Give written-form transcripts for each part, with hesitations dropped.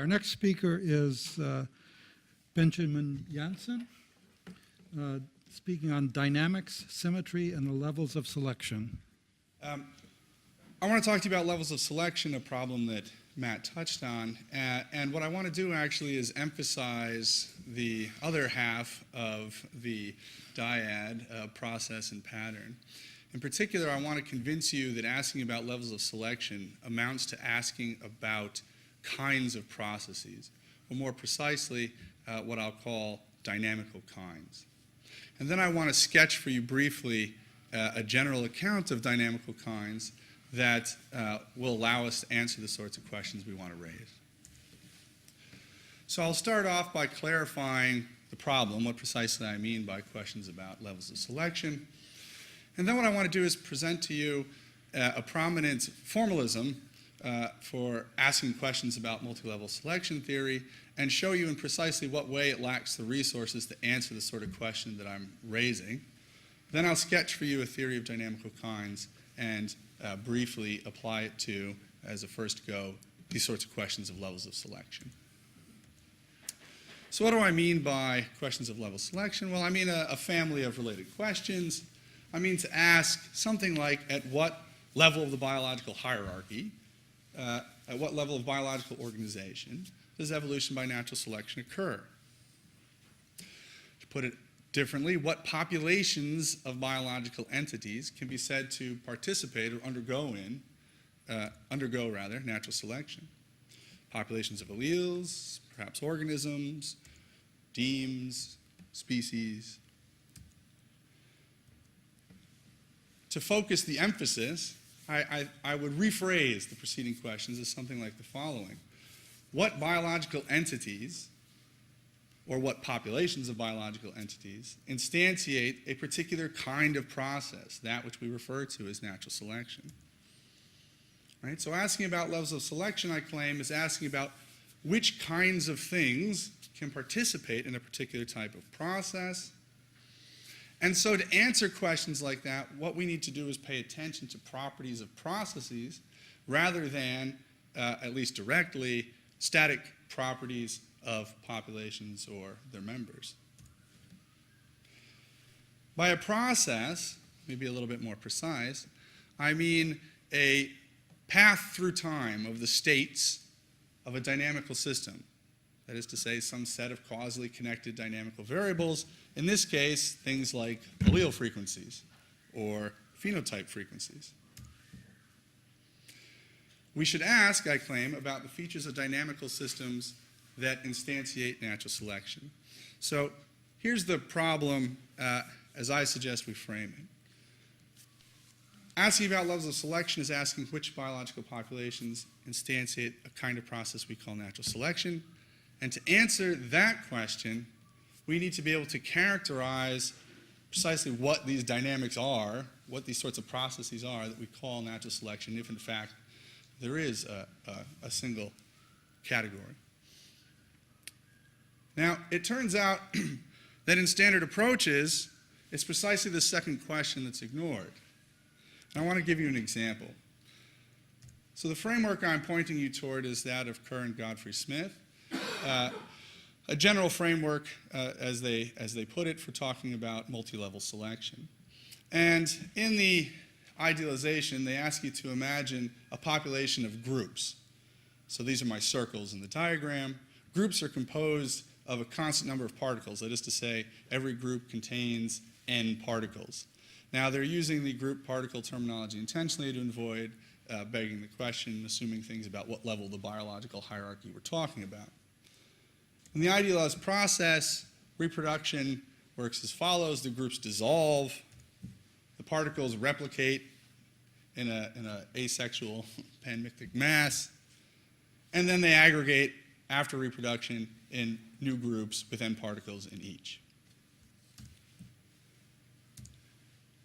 Our next speaker is Benjamin Jantzen, speaking on dynamics, symmetry, and the levels of selection. I want to talk to you about levels of selection, a problem that Matt touched on. And what I want to do actually is emphasize the other half of the dyad, process and pattern. In particular, I want to convince you that asking about levels of selection amounts to asking about kinds of processes, or more precisely, what I'll call dynamical kinds. And then I want to sketch for you briefly a general account of dynamical kinds that will allow us to answer the sorts of questions we want to raise. So I'll start off by clarifying the problem, what precisely I mean by questions about levels of selection. And then what I want to do is present to you a prominent formalism for asking questions about multi-level selection theory and show you in precisely what way it lacks the resources to answer the sort of question that I'm raising. Then I'll sketch for you a theory of dynamical kinds and briefly apply it to, as a first go, these sorts of questions of levels of selection. So what do I mean by questions of level selection? Well, I mean a family of related questions. I mean to ask something like, at what level of the biological hierarchy, at what level of biological organization does evolution by natural selection occur? To put it differently, what populations of biological entities can be said to participate or undergo natural selection? Populations of alleles, perhaps organisms, demes, species. To focus the emphasis, I would rephrase the preceding questions as something like the following. What biological entities, or what populations of biological entities, instantiate a particular kind of process, that which we refer to as natural selection? Right? So asking about levels of selection, I claim, is asking about which kinds of things can participate in a particular type of process. And so to answer questions like that, what we need to do is pay attention to properties of processes rather than, at least directly, static properties of populations or their members. By a process, maybe a little bit more precise, I mean a path through time of the states of a dynamical system. That is to say, some set of causally connected dynamical variables, in this case, things like allele frequencies or phenotype frequencies. We should ask, I claim, about the features of dynamical systems that instantiate natural selection. So here's the problem as I suggest we frame it. Asking about levels of selection is asking which biological populations instantiate a kind of process we call natural selection. And to answer that question, we need to be able to characterize precisely what these dynamics are, what these sorts of processes are that we call natural selection, if in fact there is a single category. Now, it turns out that in standard approaches, it's precisely the second question that's ignored. And I want to give you an example. So the framework I'm pointing you toward is that of Kerr and Godfrey Smith. A general framework, as they put it, for talking about multi-level selection. And in the idealization, they ask you to imagine a population of groups. So these are my circles in the diagram. Groups are composed of a constant number of particles. That is to say, every group contains n particles. Now, they're using the group particle terminology intentionally to avoid begging the question, assuming things about what level of the biological hierarchy we're talking about. In the idealized process, reproduction works as follows. The groups dissolve, the particles replicate in an asexual panmictic mass, and then they aggregate after reproduction in new groups with n particles in each.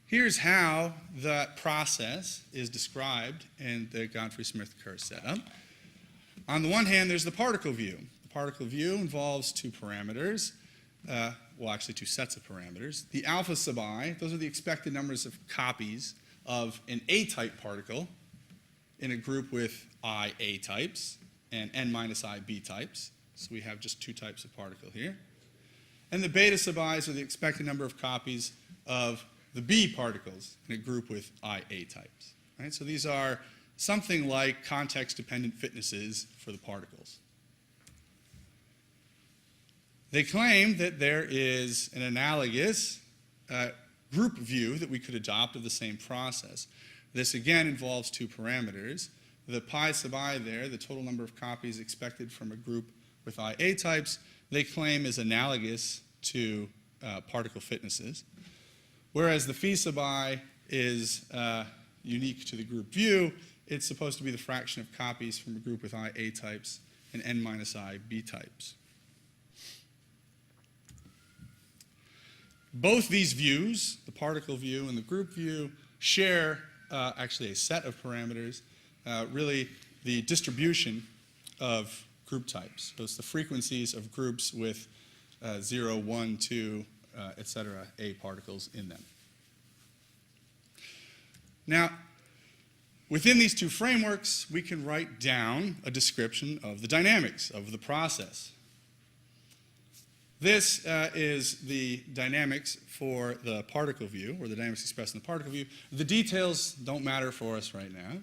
Here's how that process is described in the Godfrey-Smith-Kerr setup. On the one hand, there's the particle view. The particle view involves two parameters, well, actually two sets of parameters. The alpha sub I, those are the expected numbers of copies of an A-type particle in a group with I A types. and n minus I B types. So we have just two types of particle here. And the beta sub i's are the expected number of copies of the B particles in a group with IA types. Right? So these are something like context-dependent fitnesses for the particles. They claim that there is an analogous group view that we could adopt of the same process. This again involves two parameters. The pi sub I there, the total number of copies expected from a group with IA types, they claim is analogous to particle fitnesses. Whereas the phi sub I is unique to the group view, it's supposed to be the fraction of copies from a group with IA types and n minus I B types. Both these views, the particle view and the group view, share actually a set of parameters, really the distribution of group types. So it's the frequencies of groups with 0, 1, 2, etc., A particles in them. Now, within these two frameworks, we can write down a description of the dynamics of the process. This is the dynamics for the particle view, or the dynamics expressed in the particle view. The details don't matter for us right now.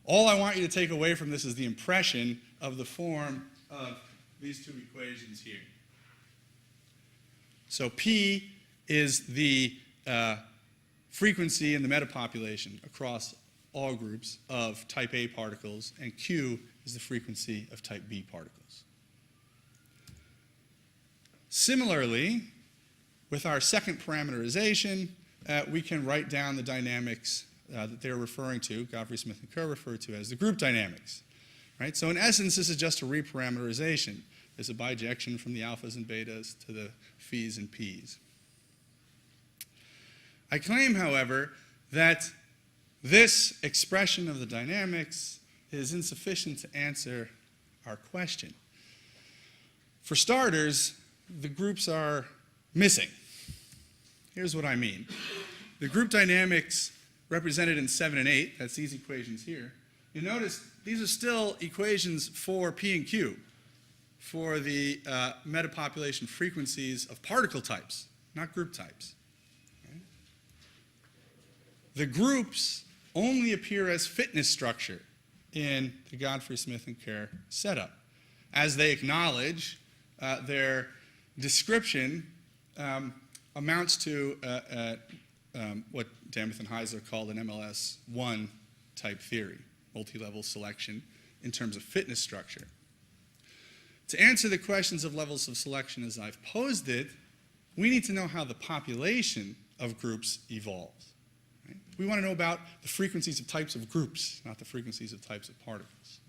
All I want you to take away from this is the impression of the form of these two equations here. So P is the frequency in the metapopulation across all groups of type A particles, and Q is the frequency of type B particles. Similarly, with our second parameterization, we can write down the dynamics that they're referring to, Godfrey, Smith, and Kerr refer to as the group dynamics. Right? So in essence, this is just a reparameterization. There's a bijection from the alphas and betas to the phis and p's. I claim, however, that this expression of the dynamics is insufficient to answer our question. For starters, the groups are missing. Here's what I mean. The group dynamics represented in 7 and 8, that's these equations here, you notice these are still equations for P and Q, for the metapopulation frequencies of particle types, not group types. Okay? The groups only appear as fitness structure in the Godfrey, Smith, and Kerr setup, as they acknowledge their description amounts to what Damroth and Heisler called an MLS-1 type theory, multi-level selection in terms of fitness structure. To answer the questions of levels of selection as I've posed it, we need to know how the population of groups evolves. Right? We want to know about the frequencies of types of groups, not the frequencies of types of particles.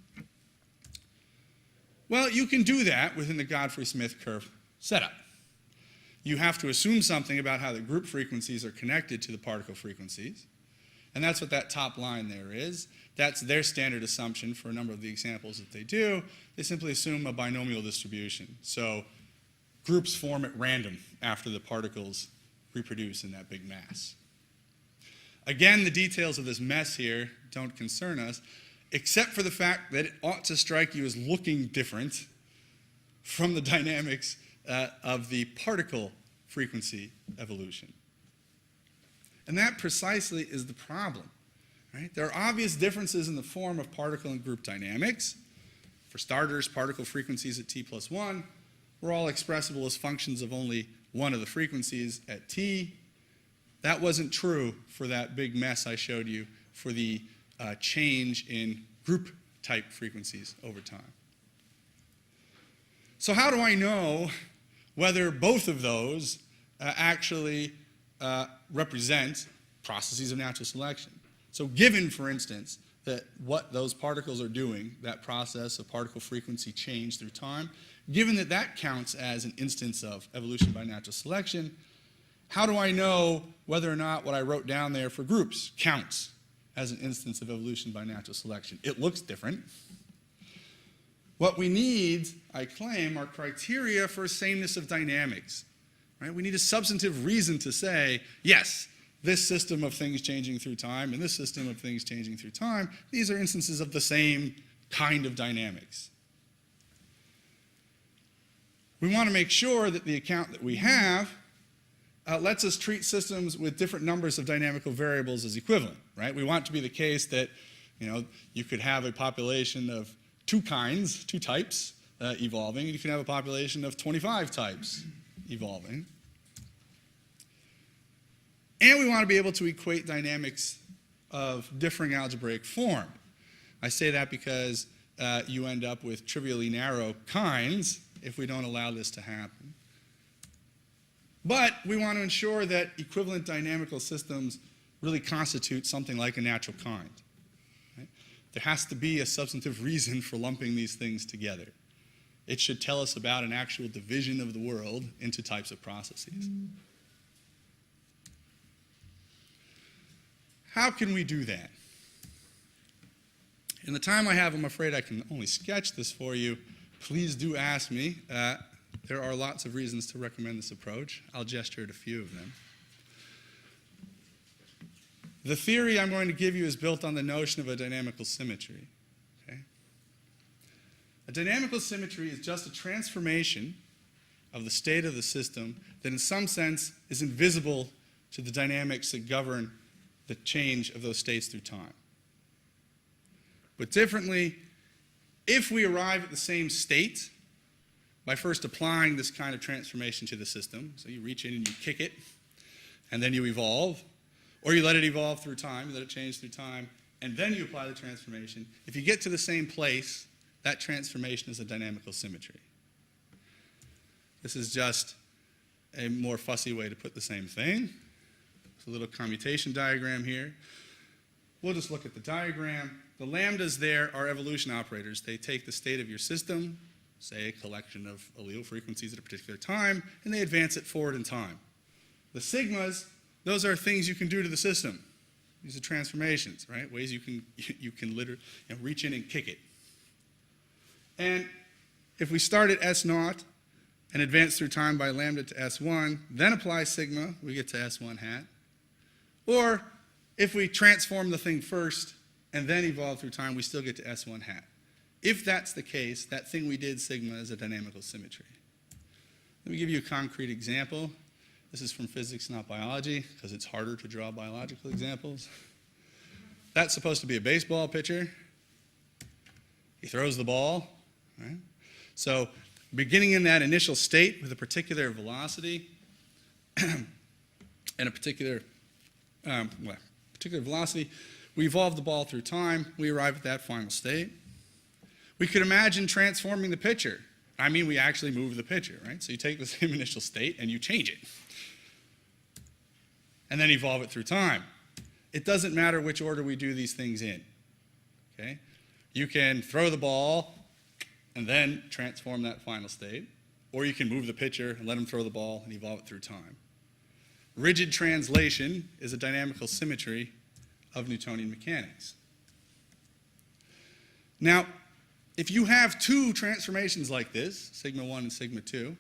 Well, you can do that within the Godfrey-Smith-Kerr setup. You have to assume something about how the group frequencies are connected to the particle frequencies. And that's what that top line there is. That's their standard assumption for a number of the examples that they do. They simply assume a binomial distribution. So groups form at random after the particles reproduce in that big mass. Again, the details of this mess here don't concern us, except for the fact that it ought to strike you as looking different from the dynamics of the particle frequency evolution. And that precisely is the problem. Right? There are obvious differences in the form of particle and group dynamics. For starters, particle frequencies at t+1 were all expressible as functions of only one of the frequencies at t. That wasn't true for that big mess I showed you for the change in group type frequencies over time. So how do I know whether both of those actually represent processes of natural selection? So given, for instance, that what those particles are doing, that process of particle frequency change through time, given that that counts as an instance of evolution by natural selection, how do I know whether or not what I wrote down there for groups counts as an instance of evolution by natural selection? It looks different. What we need, I claim, are criteria for sameness of dynamics. Right? We need a substantive reason to say, yes, this system of things changing through time and this system of things changing through time, these are instances of the same kind of dynamics. we want to make sure that the account that we have lets us treat systems with different numbers of dynamical variables as equivalent, right? We want it to be the case that, you could have a population of two types evolving, and you can have a population of 25 types evolving. And we want to be able to equate dynamics of differing algebraic form. I say that because you end up with trivially narrow kinds if we don't allow this to happen. But we want to ensure that equivalent dynamical systems really constitute something like a natural kind. Right? There has to be a substantive reason for lumping these things together. It should tell us about an actual division of the world into types of processes. How can we do that? In the time I have, I'm afraid I can only sketch this for you. Please do ask me. There are lots of reasons to recommend this approach. I'll gesture at a few of them. The theory I'm going to give you is built on the notion of a dynamical symmetry. Okay? A dynamical symmetry is just a transformation of the state of the system that in some sense is invisible to the dynamics that govern the change of those states through time. But differently, if we arrive at the same state by first applying this kind of transformation to the system, so you reach in and you kick it, and then you evolve, or you let it evolve through time, you let it change through time, and then you apply the transformation. If you get to the same place, that transformation is a dynamical symmetry. This is just a more fussy way to put the same thing. There's a little commutation diagram here. We'll just look at the diagram. The lambdas there are evolution operators. They take the state of your system, say a collection of allele frequencies at a particular time, and they advance it forward in time. The sigmas, those are things you can do to the system. These are transformations, right? Ways you can literally reach in and kick it. And if we start at S0 and advance through time by lambda to S1, then apply sigma, we get to S1 hat. Or if we transform the thing first and then evolve through time, we still get to S1 hat. If that's the case, that thing we did, sigma, is a dynamical symmetry. Let me give you a concrete example. This is from physics, not biology, because it's harder to draw biological examples. That's supposed to be a baseball pitcher. He throws the ball. Right? So beginning in that initial state with a particular velocity and a particular velocity, we evolve the ball through time. We arrive at that final state. We could imagine transforming the pitcher. I mean, we actually move the pitcher, right? So you take the same initial state and you change it. And then evolve it through time. It doesn't matter which order we do these things in. Okay? You can throw the ball and then transform that final state. Or you can move the pitcher and let him throw the ball and evolve it through time. Rigid translation is a dynamical symmetry of Newtonian mechanics. Now, if you have two transformations like this, sigma 1 and sigma 2,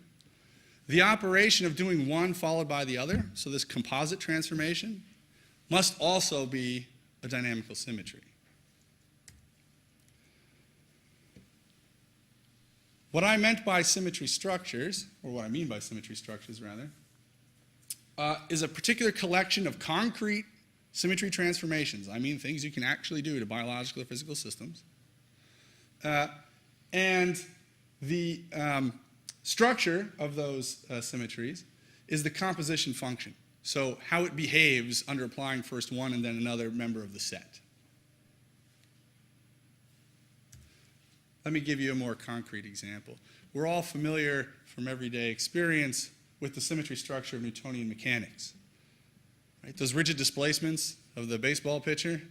the operation of doing one followed by the other, so this composite transformation, must also be a dynamical symmetry. What I meant by symmetry structures, or what I mean by symmetry structures rather, is a particular collection of concrete symmetry transformations. I mean things you can actually do to biological or physical systems. And the structure of those symmetries is the composition function. So how it behaves under applying first one and then another member of the set. Let me give you a more concrete example. We're all familiar from everyday experience with the symmetry structure of Newtonian mechanics. Right? Those rigid displacements of the baseball pitcher,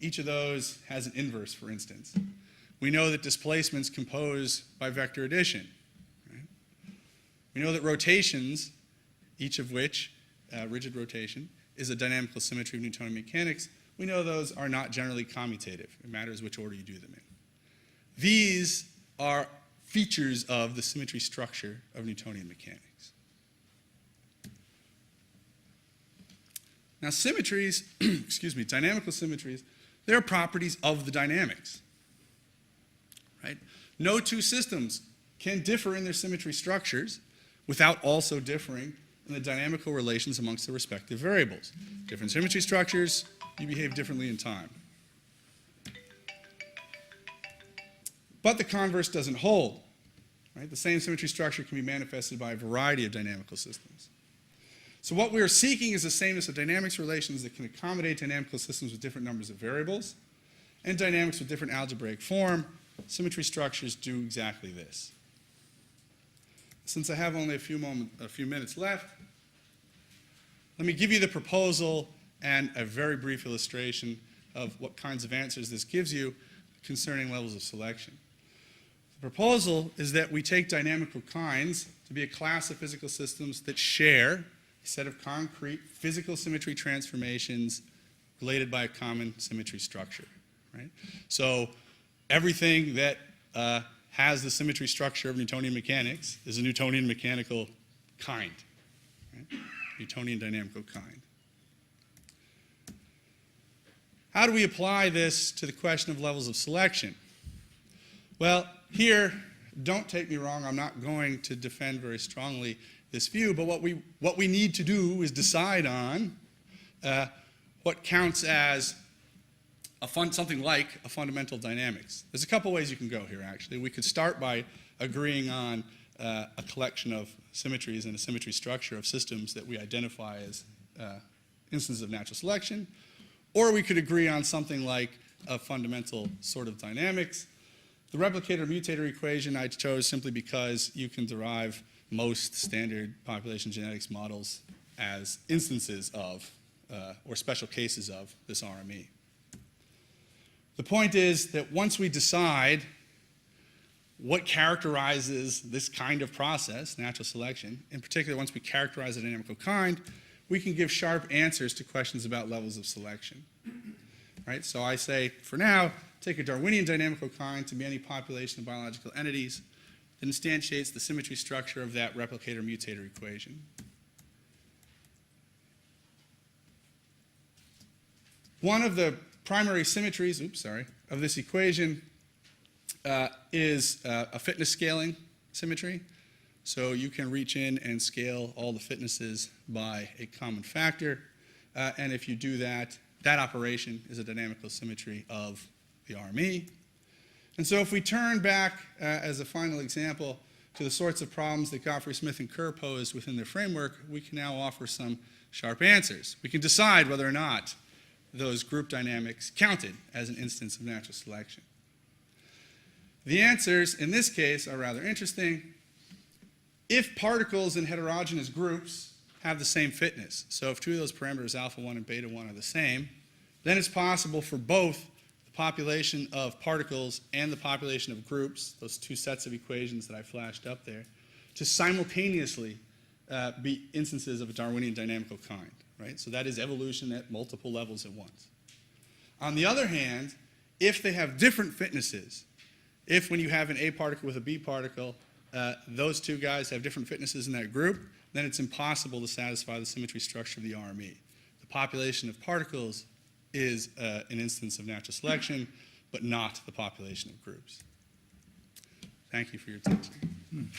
each of those has an inverse, for instance. We know that displacements compose by vector addition. Right? We know that rotations, each of which, rigid rotation, is a dynamical symmetry of Newtonian mechanics. We know those are not generally commutative. It matters which order you do them in. These are features of the symmetry structure of Newtonian mechanics. Now symmetries, dynamical symmetries, they're properties of the dynamics. Right? No two systems can differ in their symmetry structures without also differing in the dynamical relations amongst the respective variables. Different symmetry structures, you behave differently in time. But the converse doesn't hold. Right? The same symmetry structure can be manifested by a variety of dynamical systems. So what we are seeking is the sameness of dynamics relations that can accommodate dynamical systems with different numbers of variables and dynamics with different algebraic form. Symmetry structures do exactly this. Since I have only a few minutes left, let me give you the proposal and a very brief illustration of what kinds of answers this gives you concerning levels of selection. The proposal is that we take dynamical kinds to be a class of physical systems that share a set of concrete physical symmetry transformations related by a common symmetry structure. Right? So everything that has the symmetry structure of Newtonian mechanics is a Newtonian mechanical kind. Right? Newtonian dynamical kind. How do we apply this to the question of levels of selection? Well, here, don't take me wrong, I'm not going to defend very strongly this view, but what we need to do is decide on what counts as something like a fundamental dynamics. There's a couple ways you can go here, actually. We could start by agreeing on a collection of symmetries and a symmetry structure of systems that we identify as instances of natural selection, or we could agree on something like a fundamental sort of dynamics. The replicator-mutator equation I chose simply because you can derive most standard population genetics models as instances of, or special cases of, this RME. The point is that once we decide what characterizes this kind of process, natural selection, in particular once we characterize a dynamical kind, we can give sharp answers to questions about levels of selection. Right? So I say, for now, take a Darwinian dynamical kind to be any population of biological entities that instantiates the symmetry structure of that replicator-mutator equation. One of the primary symmetries, of this equation is a fitness scaling symmetry. So you can reach in and scale all the fitnesses by a common factor. And if you do that, that operation is a dynamical symmetry of the RME. And so if we turn back as a final example to the sorts of problems that Godfrey Smith and Kerr posed within their framework, we can now offer some sharp answers. We can decide whether or not those group dynamics counted as an instance of natural selection. The answers in this case are rather interesting. If particles in heterogeneous groups have the same fitness, so if two of those parameters, alpha 1 and beta 1, are the same, then it's possible for both the population of particles and the population of groups, those two sets of equations that I flashed up there, to simultaneously be instances of a Darwinian dynamical kind. Right? So that is evolution at multiple levels at once. On the other hand, if they have different fitnesses, if when you have an A particle with a B particle, those two guys have different fitnesses in that group, then it's impossible to satisfy the symmetry structure of the RME. The population of particles is an instance of natural selection, but not the population of groups. Thank you for your attention.